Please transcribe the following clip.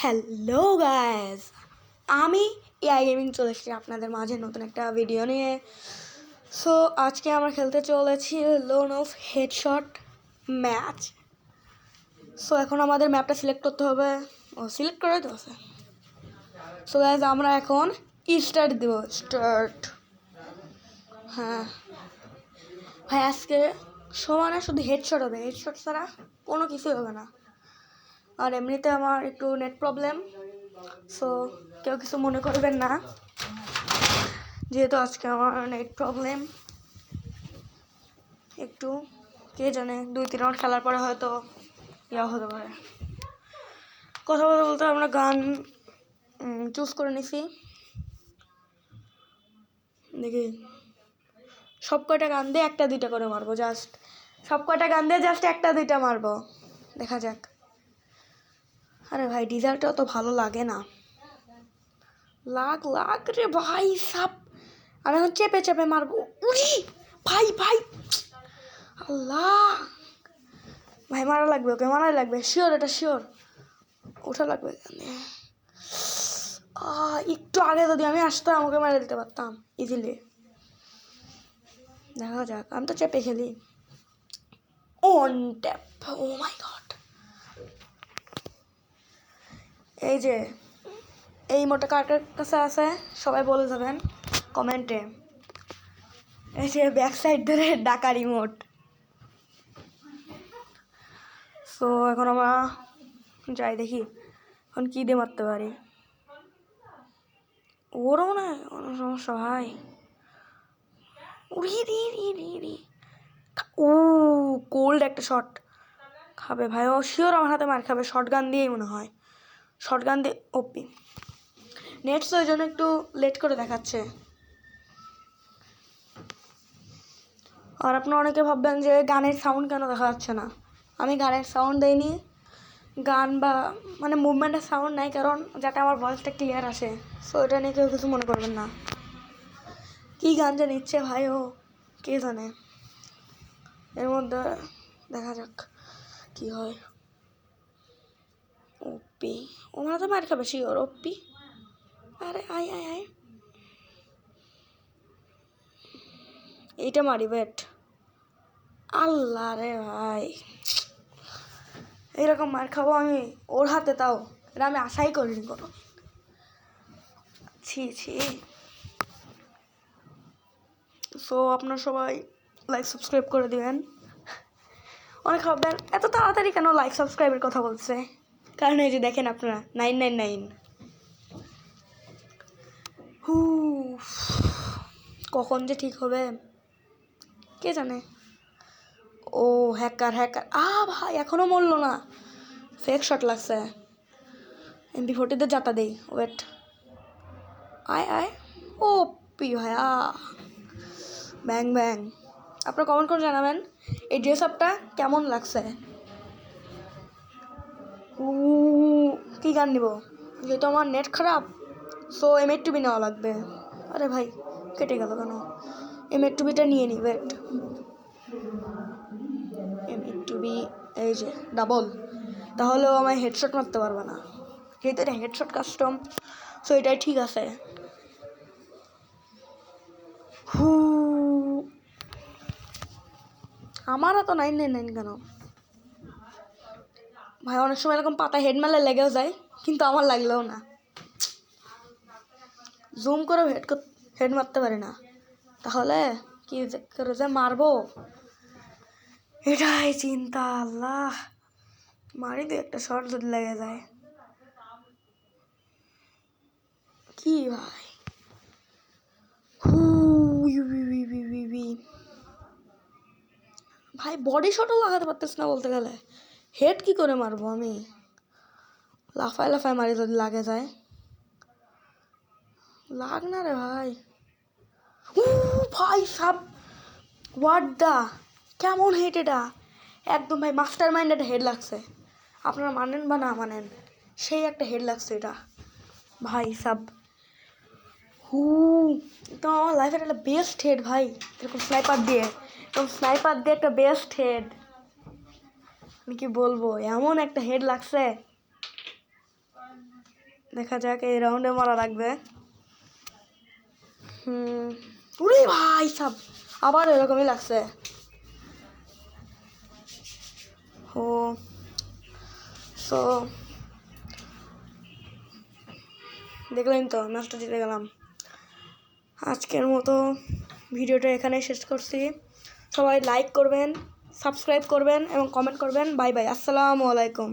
Hello guys, আমি AI gaming চলে এসেছি আপনাদের মাঝে নতুন একটা ভিডিও নিয়ে। সো আজকে আমরা খেলতে চলেছি loan of headshot match. So এখন আমাদের ম্যাপটা সিলেক্ট করতে হবে। সিলেক্ট করে তো আছে। সো গাইজ আমরা এখন স্টার্ট দেবো। স্টার্ট। হ্যাঁ ভাই, আজকে সমানে শুধু হেডশট হবে, হেডশট ছাড়া কোনো কিছুই হবে না। আর এমনিতে আমার একটু নেট প্রবলেম, সো কেউ কিছু মনে করবেন না, যেহেতু আজকে আমার নেট প্রবলেম একটু, কে জানে 2-3 রাউন্ড খেলার পরে হয়তো ইয়া হতে পারে। কথা বলতে বলতে আমরা গান চুজ করে নিছি। দেখি সব কয়টা গান দিয়ে 1-2টা করে মারবো, জাস্ট সব কয়টা গান দিয়ে জাস্ট 1-2টা মারবো, দেখা যাক। আরে ভাই ডিজালটা অত ভালো লাগে না। লাগ রে ভাই সাপ, আমি এখন চেপে চেপে মারবো। উড়ি ভাই ভাই, আল্লাহ ভাই, মারা লাগবে, ওকে মারাই লাগবে, শিওর, এটা শিওর ওঠা লাগবে। একটু আগে যদি আমি আসতাম ওকে মারা দিতে পারতাম ইজিলি। দেখা যাক, আমি তো চেপে খেলি। On tap, oh my God. এই যে এই মোটা কার কাছে আছে সবাই বলে যাবেন কমেন্টে। এই যে ব্যাক সাইড ধরে ডাকা রিমোট। সো এখন আমরা যাই, দেখি এখন কী দিয়ে মারতে পারি। ওরও না কোনো সমস্যা ভাই। ও কোল্ড একটা শট খাবে ভাই, ও শিওর আমার হাতে মার খাবে। শর্ট গান দিয়েই মনে হয়, শর্ট গান দিয়ে ওপি। নেটস ওই জন্য একটু লেট করে দেখাচ্ছে। আর আপনারা অনেকে ভাববেন যে গানের সাউন্ড কেন দেখা যাচ্ছে না। আমি গানের সাউন্ড দেইনি, গান বা মানে মুভমেন্টের সাউন্ড নাই, কারণ যাতে আমার ভয়েসটা ক্লিয়ার আসে। সো এটা নিয়ে কেউ কিছু মনে করবেন না। কী গান যে নিচ্ছে ভাই, ও কে জানে। এর মধ্যে দেখা যাক কি হয়। ওপি, ওরা তো মার খাবে শিওর। ওপি, আরে আয় আয় আয়, এইটা মারি বেট। আল্লাহ রে ভাই, এইরকম মার খাবো আমি ওর হাতে, তাও এটা আমি আশাই করিনি কোনো। ছি ছি। সো আপনারা সবাই লাইক সাবস্ক্রাইব করে দিবেন। অনেক ভাববেন এত তাড়াতাড়ি কেন লাইক সাবস্ক্রাইবের কথা বলছে, কারণ এই যে দেখেন আপনারা 999। কখন যে ঠিক হবে কে জানে। ও হ্যাকার হ্যাকার, ভাই এখনো মরলো না, ফেক শট লাগছে। MP40 যাতা দেই, ওয়েট, আয় আয়। ও পি ভাইয়া, ব্যাং ব্যাং। আপনারা কমেন্ট করে জানাবেন এই ড্রেস আপটা কেমন লাগছে। কী গান নিব, যেহেতু আমার নেট খারাপ, সো M8 নেওয়া লাগবে। আরে ভাই কেটে গেল কেন, M8টা নিয়ে নি, ওয়েট। M8 এই যে ডাবল, তাহলেও আমায় হেডশট মারতে পারবে না, যেহেতু এটা হেডশট কাস্টম, সো এটাই ঠিক আছে। আমারও তো 999 কেন ভাই, অনেক সময় এরকম পাতা হেড মারলে লেগেও যায়, কিন্তু আমার লাগলেও না। জুম করে হেড মারতে পারি না, তাহলে কি করে যে মারবো এটাই চিন্তা। আল্লাহ, মারি তো একটা শর্ট যদি লেগে যায়। কি ভাই, ভাই বডি শটও লাগাতে পারতেছ না বলতে গেলে, হেড কি করে মারবো আমি। লাফায় লাফায় মারি যদি লাগে যায়। লাগ না রে ভাই। ভাই সাপ, হোয়াট দা, কেমন হেড এটা, একদম ভাই মাস্টার মাইন্ড একটা হেড লাগছে। আপনারা মানেন বা না মানেন, সেই একটা হেড লাগছে এটা ভাই সাব। তো আমার লাইফের একটা বেস্ট হেড ভাই, এরকম স্নাইপার দিয়ে একটা বেস্ট হেড। আমি কি বলবো, এমন একটা হেড লাগছে। দেখা যাক এই রাউন্ডে মারা লাগবে। উরে ভাই সব আবার এরকমই লাগছে। ও সো দেখলেন তো, ম্যাচটা জিতে গেলাম। আজকের মতো ভিডিওটা এখানে শেষ করছি। সবাই লাইক করবেন, সাবস্ক্রাইব করবেন এবং কমেন্ট করবেন। বাই বাই, আসসালামু আলাইকুম।